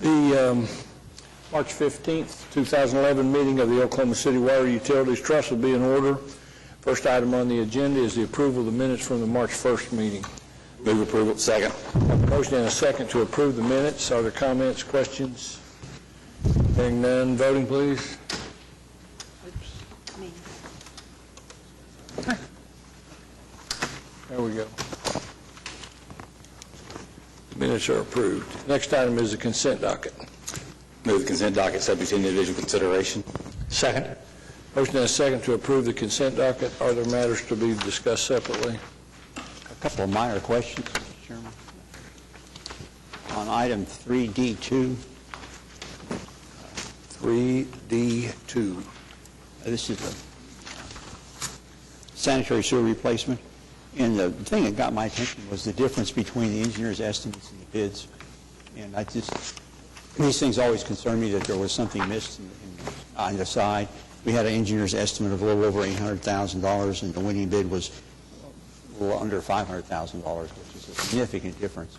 The March 15th, 2011 meeting of the Oklahoma City Water Utilities Trust will be in order. First item on the agenda is the approval of the minutes from the March 1st meeting. Move approval. Second. I have a motion and a second to approve the minutes. Are there comments, questions? Hearing none, voting please. There we go. Minutes are approved. Next item is the consent docket. Move the consent docket subject to individual consideration. Second. Motion and a second to approve the consent docket. Are there matters to be discussed separately? A couple of minor questions, Mr. Chairman. On item 3D2. 3D2. This is a sanitary sewer replacement. And the thing that got my attention was the difference between the engineer's estimates and the bids. And these things always concern me that there was something missed on the side. We had an engineer's estimate of a little over $800,000, and the winning bid was a little under $500,000, which is a significant difference.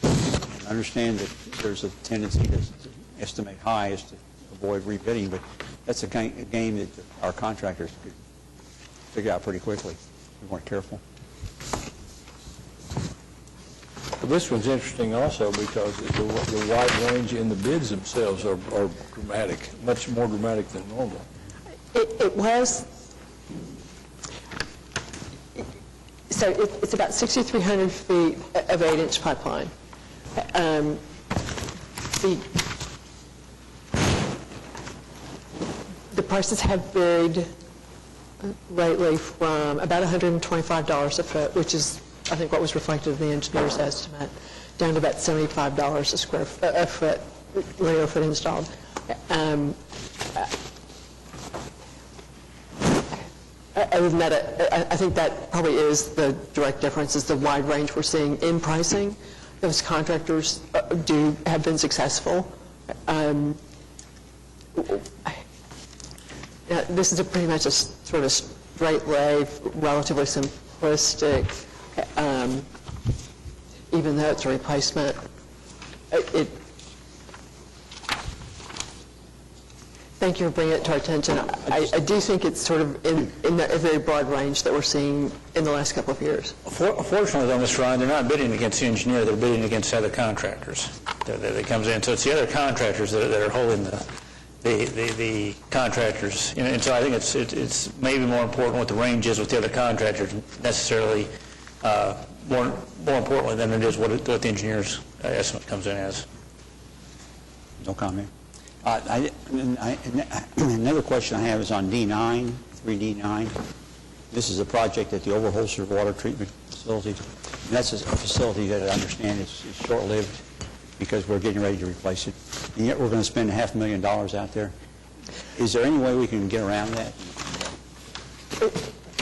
And I understand that there's a tendency to estimate high as to avoid rebidding, but that's a game that our contractors could figure out pretty quickly if we weren't careful. Well, this one's interesting also because the wide range in the bids themselves are dramatic, much more dramatic than normal. It was, so it's about 6,300 feet of 8-inch pipeline. The prices have varied lately from about $125 a foot, which is, I think, what was reflected in the engineer's estimate, down to about $75 a foot, linear foot installed. Other than that, I think that probably is the direct difference, is the wide range we're seeing in pricing. Those contractors have been successful. This is pretty much a sort of straight lay, relatively simplistic, even though it's a replacement. Thank you for bringing it to our attention. I do think it's sort of in a very broad range that we're seeing in the last couple of years. Fortunately, though, Mr. Ryan, they're not bidding against the engineer, they're bidding against other contractors that comes in. So it's the other contractors that are holding the contractors. And so I think it's maybe more important what the range is with the other contractors, necessarily more importantly than it is what the engineer's estimate comes in as. No comment. Another question I have is on D9, 3D9. This is a project at the Overholser Water Treatment Facility. And that's a facility that I understand is short-lived because we're getting ready to replace it. And yet we're going to spend $500,000 out there. Is there any way we can get around that?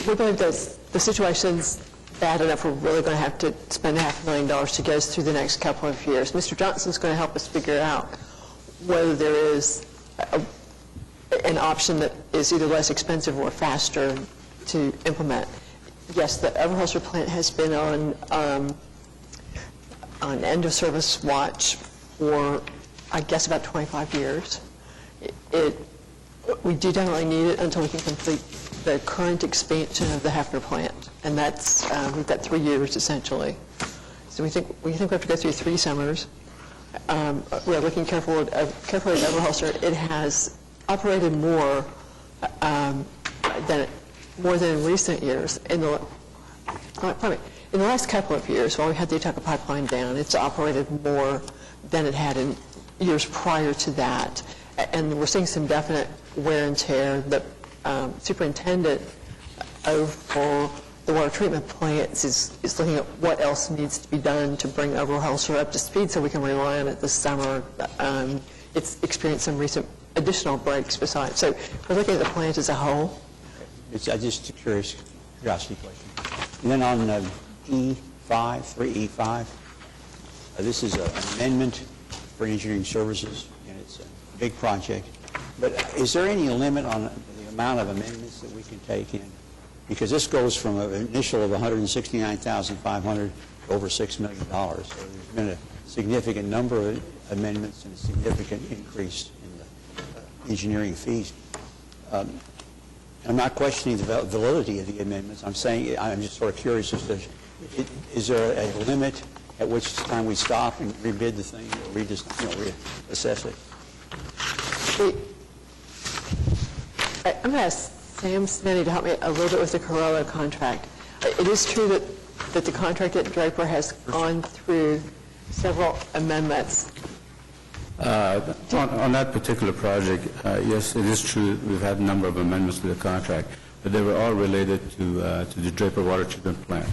We believe the situation's bad enough we're really going to have to spend $500,000 to get us through the next couple of years. Mr. Johnson's going to help us figure out whether there is an option that is either less expensive or faster to implement. Yes, the Overholser plant has been on end-of-service watch for, I guess, about 25 years. We do definitely need it until we can complete the current expansion of the Hefner plant, and that's we've got 3 years essentially. So we think we have to go through 3 summers. We're looking carefully at Overholser. It has operated more than in recent years. In the last couple of years, while we had the Ithaca pipeline down, it's operated more than it had in years prior to that. And we're seeing some definite wear and tear. The superintendent for the water treatment plants is looking at what else needs to be done to bring Overholser up to speed so we can rely on it this summer. It's experienced some recent additional breaks besides. So we're looking at the plant as a whole. It's just a curiosity question. And then on E5, 3E5, this is an amendment for engineering services, and it's a big project. But is there any limit on the amount of amendments that we can take in? Because this goes from an initial of $169,500 to over $6 million. So there's been a significant number of amendments and a significant increase in the engineering fees. I'm not questioning the validity of the amendments. I'm saying, I'm just sort of curious as to, is there a limit at which time we stop and rebid the thing, or reassess it? I'm going to ask Sam Smitty to help me a little bit with the Corolla contract. It is true that the contract at Draper has gone through several amendments. On that particular project, yes, it is true, we've had a number of amendments to the contract, but they were all related to the Draper Water Treatment Plant.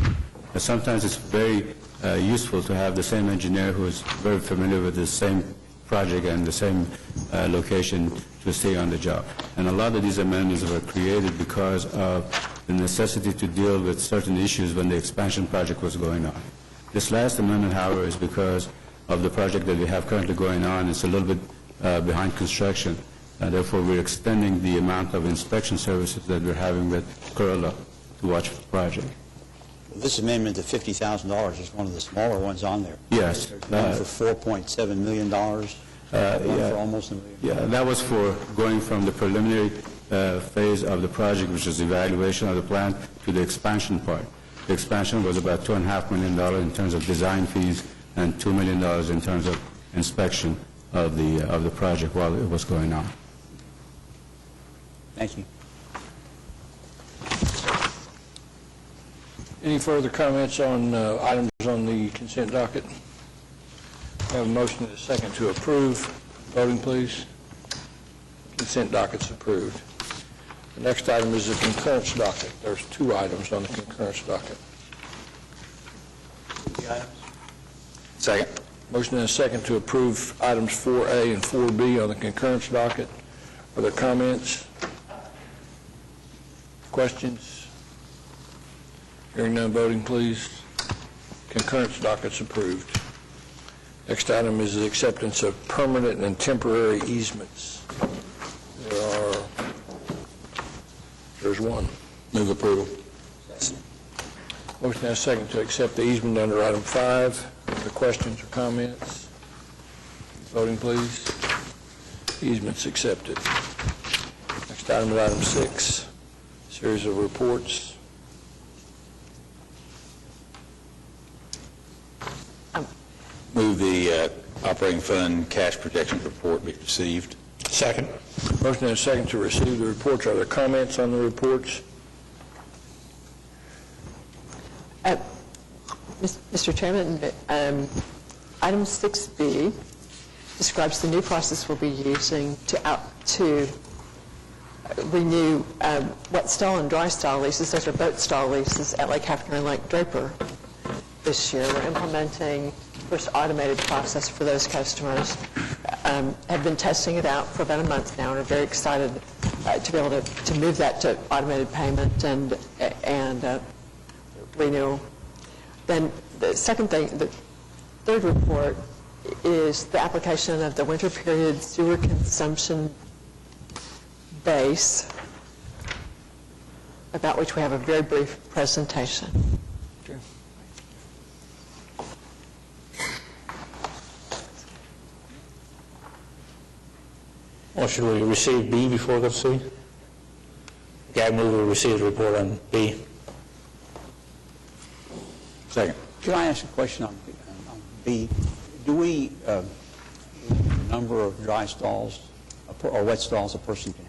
Sometimes it's very useful to have the same engineer who is very familiar with the same project and the same location to stay on the job. And a lot of these amendments were created because of the necessity to deal with certain issues when the expansion project was going on. This last amendment, however, is because of the project that we have currently going on. It's a little bit behind construction. Therefore, we're extending the amount of inspection services that we're having with Corolla to watch the project. This amendment to $50,000 is one of the smaller ones on there. Yes. There's one for $4.7 million, one for almost $1 million. Yeah, that was for going from the preliminary phase of the project, which is evaluation of the plant, to the expansion part. The expansion was about $2.5 million in terms of design fees and $2 million in terms of inspection of the project while it was going on. Thank you. Any further comments on items on the consent docket? We have a motion and a second to approve. Voting, please. Consent docket's approved. The next item is the concurrence docket. There's 2 items on the concurrence docket. Second. Motion and a second to approve items 4A and 4B on the concurrence docket. Are there comments? Questions? Hearing none, voting, please. Concurrence docket's approved. Next item is the acceptance of permanent and temporary easements. There's one. Move approval. Motion and a second to accept the easement under item 5. Are there questions or comments? Voting, please. Easement's accepted. Next item is item 6. Series of reports. Move the operating fund cash projection report be received. Second. Motion and a second to receive the reports. Are there comments on the reports? Mr. Chairman, item 6B describes the new process we'll be using to renew wet stall and dry stall leases. Those are boat stall leases at Lake Hafner and Lake Draper this year. We're implementing first automated process for those customers. Have been testing it out for about a month now and are very excited to be able to move that to automated payment and renewal. Then the second thing, the third report is the application of the winter period sewer consumption base, about which we have a very brief presentation. Well, should we receive B before we go to C? Okay, I move we receive the report on B. Second. Can I ask a question on B? Do we the number of dry stalls or wet stalls a person can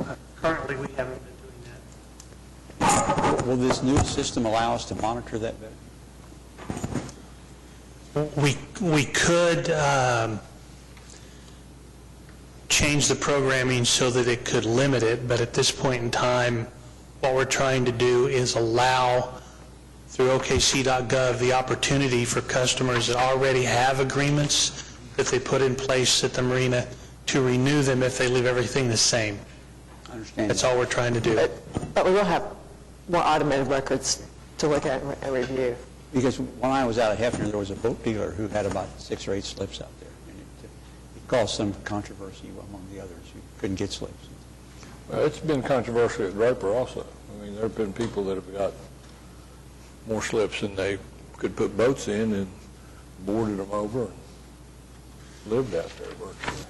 have? Currently, we haven't been doing that. Will this new system allow us to monitor that better? We could change the programming so that it could limit it, but at this point in time, what we're trying to do is allow, through OKC.gov, the opportunity for customers that already have agreements that they put in place at the marina to renew them if they leave everything the same. I understand. That's all we're trying to do. But we will have more automated records to look at and review. Because when I was out at Hefner, there was a boat dealer who had about 6 or 8 slips out there. And it caused some controversy among the others who couldn't get slips. Well, it's been controversial at Draper also. I mean, there have been people that have got more slips than they could put boats in and boarded them over and lived out there virtually.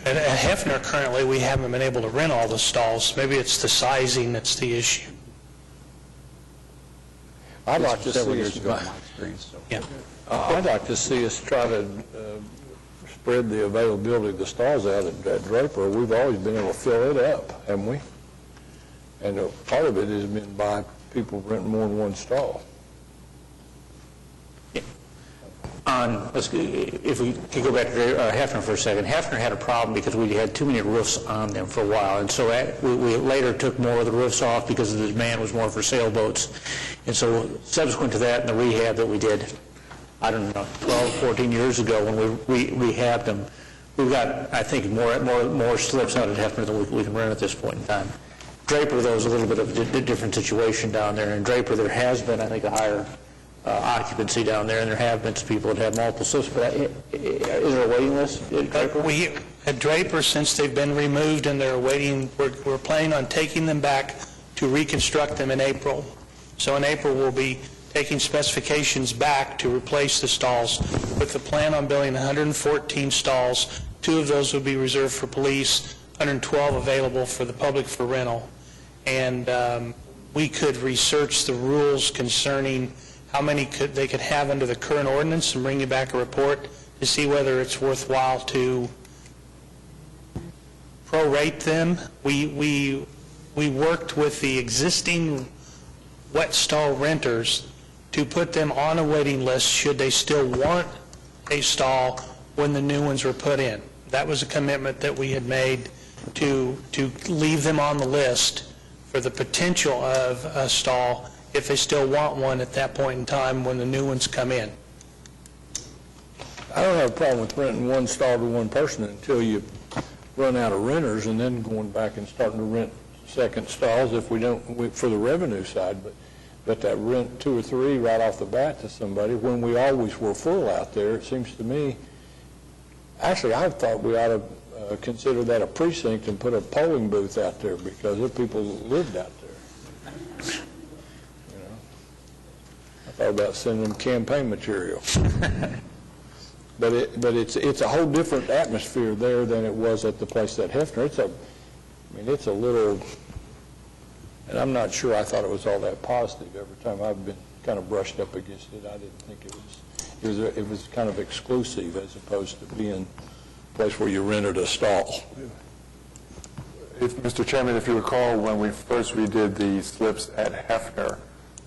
At Hefner, currently, we haven't been able to rent all the stalls. Maybe it's the sizing that's the issue. I'd like to Several see years us, ago, in my experience, so. Yeah. I'd like to see us try to spread the availability of the stalls out at Draper. We've always been able to fill it up, haven't we? And part of it has been by people renting more than one stall. If we could go back to Hefner for a second, Hefner had a problem because we had too many roofs on them for a while, and so we later took more of the roofs off because the demand was more for sailboats. And so subsequent to that and the rehab that we did, I don't know, 12, 14 years ago when we rehabbed them, we've got, I think, more slips out at Hefner than we can rent at this point in time. Draper, though, is a little bit of a different situation down there. In Draper, there has been, I think, a higher occupancy down there, and there have been some people that have multiple slips. But is there a waiting list at Draper? At Draper, since they've been removed and they're waiting, we're planning on taking them back to reconstruct them in April. So in April, we'll be taking specifications back to replace the stalls with the plan on building 114 stalls. 2 of those will be reserved for police, 112 available for the public for rental. And we could research the rules concerning how many they could have under the current ordinance and bring you back a report to see whether it's worthwhile to prorate them. We worked with the existing wet stall renters to put them on a waiting list should they still want a stall when the new ones were put in. That was a commitment that we had made to leave them on the list for the potential of a stall if they still want one at that point in time when the new ones come in. I don't have a problem with renting one stall to one person until you run out of renters and then going back and starting to rent second stalls if we don't, for the revenue side, but that rent 2 or 3 right off the bat to somebody when we always were full out there, it seems to me, actually I thought we ought to consider that a precinct and put a polling booth out there because the people lived out there. You know, I thought about sending them campaign material. But it's a whole different atmosphere there than it was at the place at Hefner. It's a little, and I'm not sure I thought it was all that positive. Every time I've been kind of brushed up against it, I didn't think it was kind of exclusive as opposed to being a place where you rented a stall. Mr. Chairman, if you recall, when we first redid the slips at Hefner,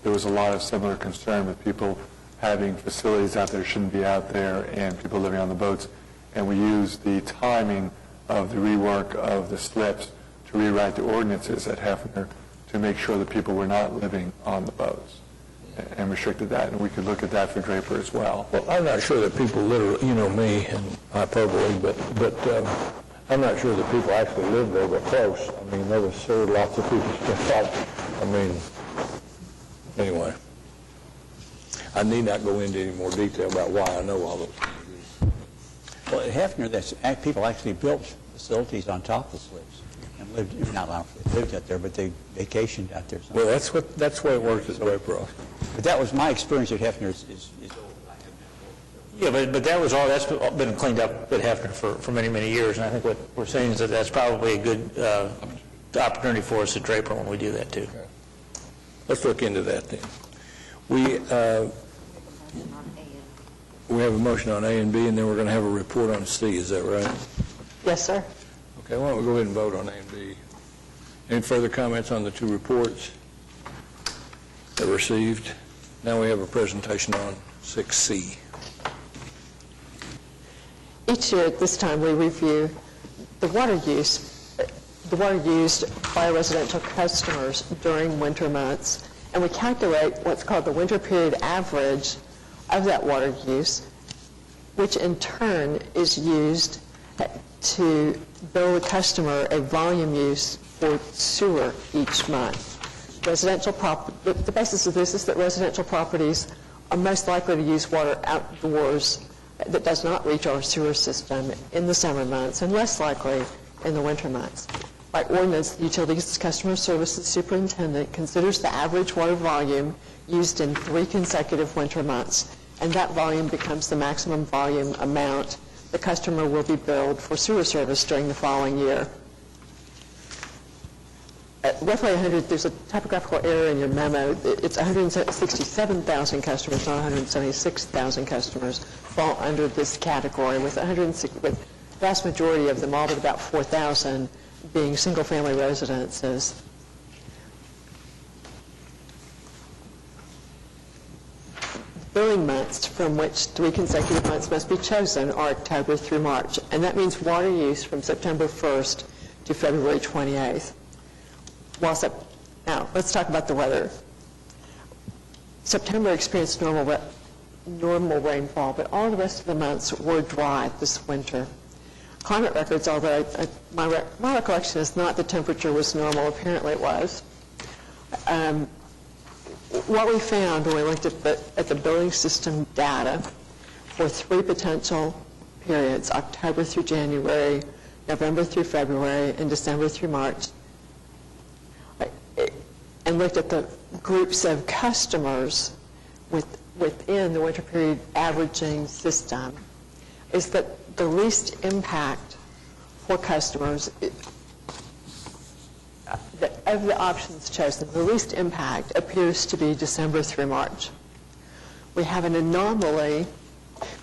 there was a lot of similar concern with people having facilities out there shouldn't be out there and people living on the boats. And we used the timing of the rework of the slips to rewrite the ordinances at Hefner to make sure that people were not living on the boats and restricted that. And we could look at that for Draper as well. Well, I'm not sure that people literally, you know me and hyperbole, but I'm not sure that people actually lived there but close. I mean, there was sure lots of people anyway. I need not go into any more detail about why I know all those things. Well, at Hefner, people actually built facilities on top of the slips and lived, not lived out there, but they vacationed out there. Well, that's the way it works at Draper. But that was my experience at Hefner is old. Yeah, but that was all, that's been cleaned up at Hefner for many, many years, and I think what we're saying is that that's probably a good opportunity for us at Draper when we do that, too. Okay. Let's look into that then. We have a motion on A and B, and then we're going to have a report on C. Is that right? Yes, sir. Okay, why don't we go ahead and vote on A and B? Any further comments on the 2 reports that were received? Now we have a presentation on 6C. Each year at this time, we review the water used by residential customers during winter months, and we calculate what's called the winter period average of that water use, which in turn is used to bill the customer a volume use for sewer each month. The basis of this is that residential properties are most likely to use water outdoors that does not reach our sewer system in the summer months and less likely in the winter months. By ordinance, the Utilities Customer Services Superintendent considers the average water volume used in 3 consecutive winter months, and that volume becomes the maximum volume amount the customer will be billed for sewer service during the following year. Roughly 100, there's a typographical error in your memo. It's 167,000 customers, not 176,000 customers, fall under this category, with the vast majority of them, all but about 4,000, being single-family residences. Billing months from which 3 consecutive months must be chosen are October through March, and that means water use from September 1st to February 28th. Now, let's talk about the weather. September experienced normal rainfall, but all the rest of the months were dry this winter. Climate records, although my recollection is not the temperature was normal, apparently it was. What we found when we looked at the billing system data for 3 potential periods, October through January, November through February, and December through March, and looked at the groups of customers within the winter period averaging system, is that the least impact for customers, of the options chosen, the least impact appears to be December through March. We have an anomaly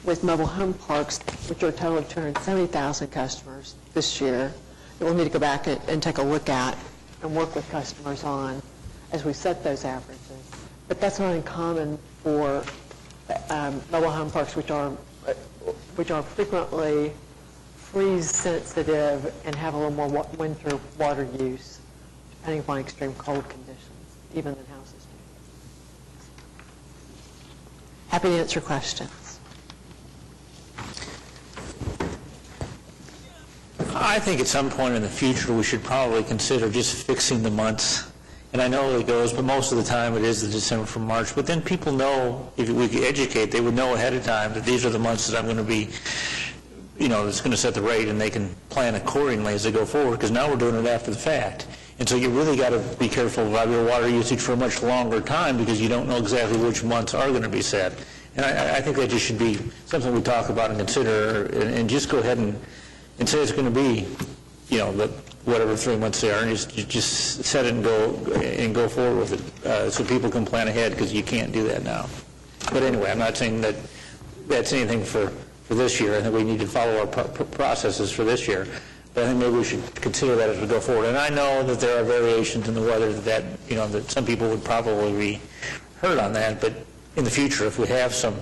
with mobile home parks, which are a total of 270,000 customers this year, that we'll need to go back and take a look at and work with customers on as we set those averages. But that's not uncommon for mobile home parks, which are frequently freeze sensitive and have a little more winter water use, depending upon extreme cold conditions, even in houses. Happy to answer questions. I think at some point in the future, we should probably consider just fixing the months. And I know it goes, but most of the time it is the December from March. But then people know, if we could educate, they would know ahead of time that these are the months that I'm going to be, that's going to set the rate, and they can plan accordingly as they go forward, because now we're doing it after the fact. And so you really got to be careful about your water usage for a much longer time, because you don't know exactly which months are going to be set. And I think that just should be something we talk about and consider, and just go ahead and say it's going to be, whatever 3 months they are, and just set it and go forward with it, so people can plan ahead, because you can't do that now. But anyway, I'm not saying that that's anything for this year. I think we need to follow our processes for this year. But I think maybe we should consider that as we go forward. And I know that there are variations in the weather that some people would probably be hurt on that. But in the future, if we have some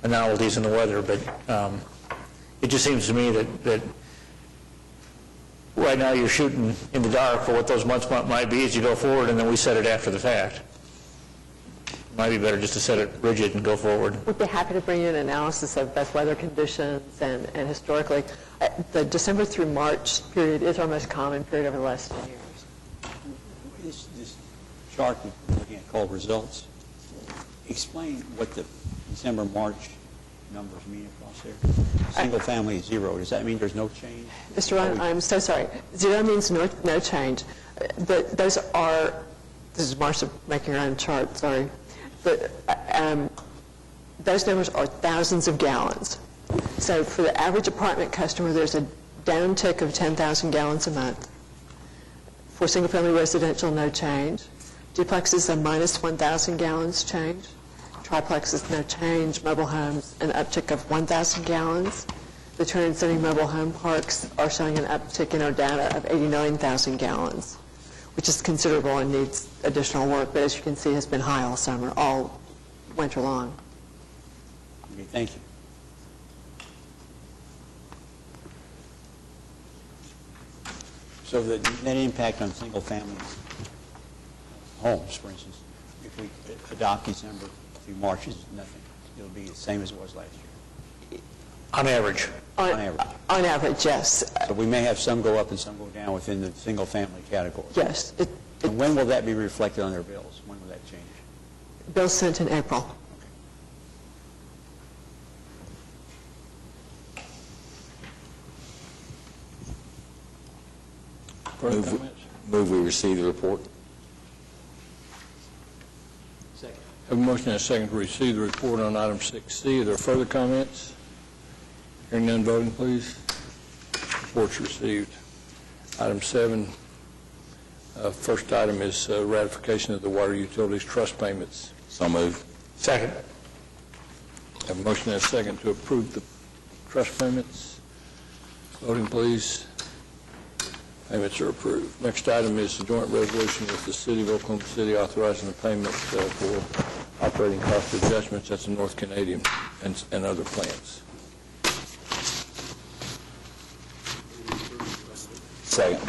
anomalies in the weather, but it just seems to me that right now you're shooting in the dark for what those months might be as you go forward, and then we set it after the fact. It might be better just to set it rigid and go forward. We'd be happy to bring you an analysis of best weather conditions and historically. The December through March period is our most common period over the last 10 years. This chart we're looking at called results. Explain what the December-March numbers mean across there. Single family is 0. Does that mean there's no change? Mr. Ryan, I'm so sorry. 0 means no change. This is Marcia making her own chart, sorry. But those numbers are thousands of gallons. So for the average apartment customer, there's a downtick of 10,000 gallons a month. For single-family residential, no change. Duplexes, a minus 1,000 gallons change. Triplexes, no change. Mobile homes, an uptick of 1,000 gallons. The 270 mobile home parks are showing an uptick in our data of 89,000 gallons, which is considerable and needs additional work, but as you can see, has been high all summer, all winter long. Okay, thank you. So the net impact on single-family homes, for instance, if we adopt December through March, is nothing. It'll be the same as it was last year. On average. On average. On average, yes. So we may have some go up and some go down within the single-family category. Yes. And when will that be reflected on their bills? When will that change? Bill sent in April. Further Move- comments? Move we receive the report. Have a motion and a second to receive the report on item 6C. Are there further comments? Hearing none, voting, please. Report's received. Item 7, first item is ratification of the water utilities trust payments. So moved. Second. Have a motion and a second to approve the trust payments. Voting, please. Payments are approved. Next item is the joint resolution with the City of Oklahoma City authorizing the payment for operating cost adjustments at the North Canadian and other plants. Second.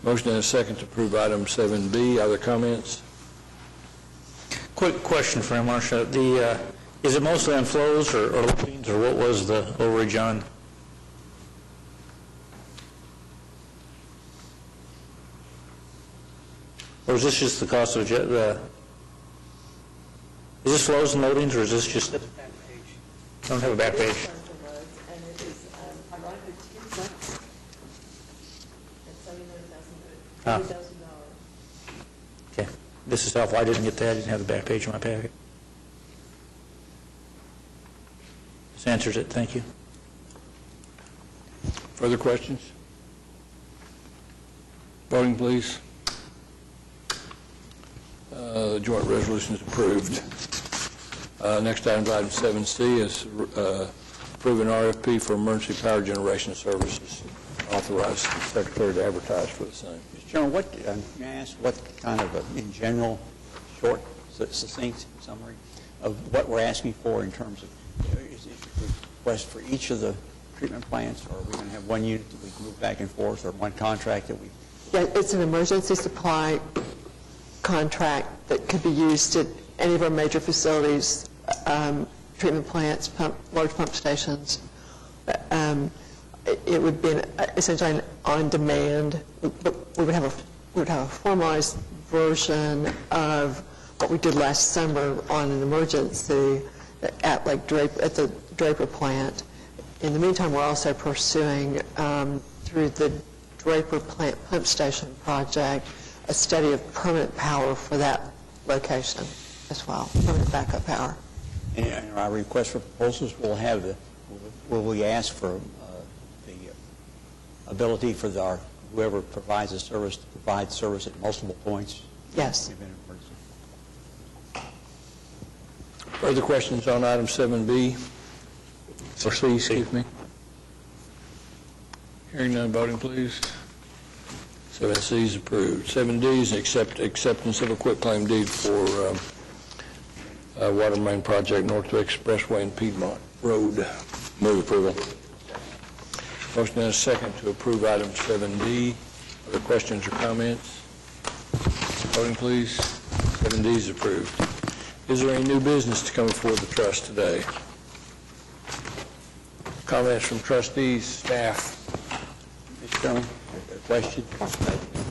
Motion and a second to approve item 7B. Other comments? Quick question for him, Marcia. Is it mostly on flows or loopings, or what was the overage on? Or is this just the cost of is this flows and loadings, or is this just? I don't have a back page. And it is ironically $10. That's $79,000. Okay. This is helpful. I didn't get that. I didn't have the back page of my packet. This answers it. Thank you. Further questions? Voting, please. The joint resolution is approved. Next item, item 7C, is approve an RFP for emergency power generation services. Authorize the Secretary to advertise for the same. Mr. Chairman, may I ask what kind of, in general, short, succinct summary of what we're asking for in terms of, is it a request for each of the treatment plants, or are we going to have one unit that we can move back and forth, or one contract that we... Yeah, it's an emergency supply contract that could be used at any of our major facilities, treatment plants, large pump stations. It would be essentially on demand, but we would have a formalized version of what we did last summer on an emergency at the Draper plant. In the meantime, we're also pursuing through the Draper plant pump station project a study of permanent power for that location as well, permanent backup power. And our request for proposals will we ask for the ability for whoever provides a service to provide service at multiple points? Yes. in an emergency? Further questions on item 7B? Or C, excuse me. Hearing none, voting, please. 7C is approved. 7D is acceptance of a quitclaim deed for water main project Northwest Expressway and Piedmont Road. Move approval. Motion and a second to approve item 7D. Other questions or comments? Voting, please. 7D is approved. Is there any new business to come before the trust today? Comments from trustees, staff? Mr. Chairman, a question.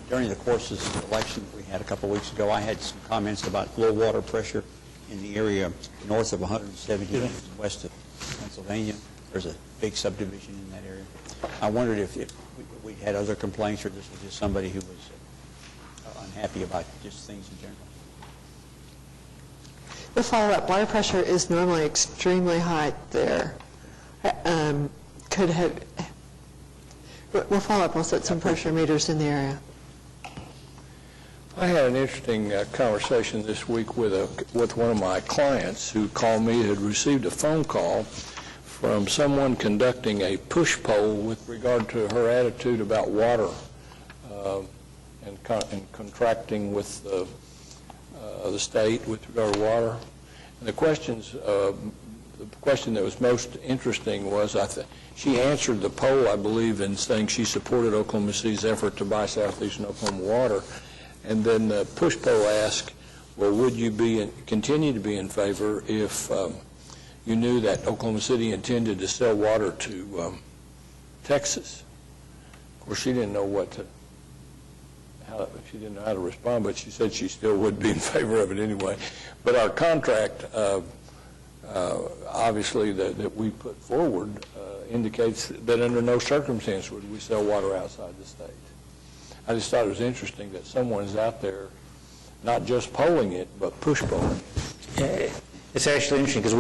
During the course of the election we had a couple weeks ago, I had some comments about low water pressure in the area north of 170 and west of Pennsylvania. There's a big subdivision in that area. I wondered if we had other complaints, or this was just somebody who was unhappy about just things in general. The follow-up, water pressure is normally extremely high there. We'll follow up, we'll set some pressure meters in the area. I had an interesting conversation this week with one of my clients who called me, had received a phone call from someone conducting a push poll with regard to her attitude about water and contracting with the state with regard to water. And the question that was most interesting was, she answered the poll, I believe, in saying she supported Oklahoma City's effort to buy Southeastern Oklahoma water. And then the push poll asked, well, would you continue to be in favor if you knew that Oklahoma City intended to sell water to Texas? Of course, she didn't know she didn't know how to respond, but she said she still would be in favor of it anyway. But our contract, obviously, that we put forward indicates that under no circumstance would we sell water outside the state. I just thought it was interesting that someone's out there not just polling it, but push polling. It's actually interesting, because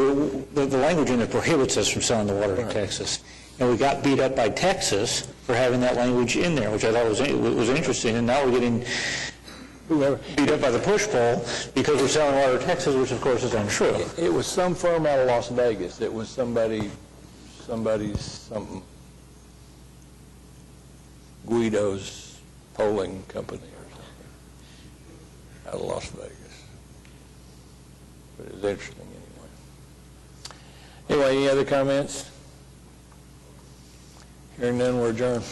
the language in it prohibits us from selling the water to Texas. And we got beat up by Texas for having that language in there, which I thought was interesting, and now we're getting beat up by the push poll because we're selling water to Texas, which of course is untrue. It was some firm out of Las Vegas. It was something, Guido's polling company or something, out of Las Vegas. But it was interesting anyway. Anyway, any other comments? Hearing none, we're adjourned.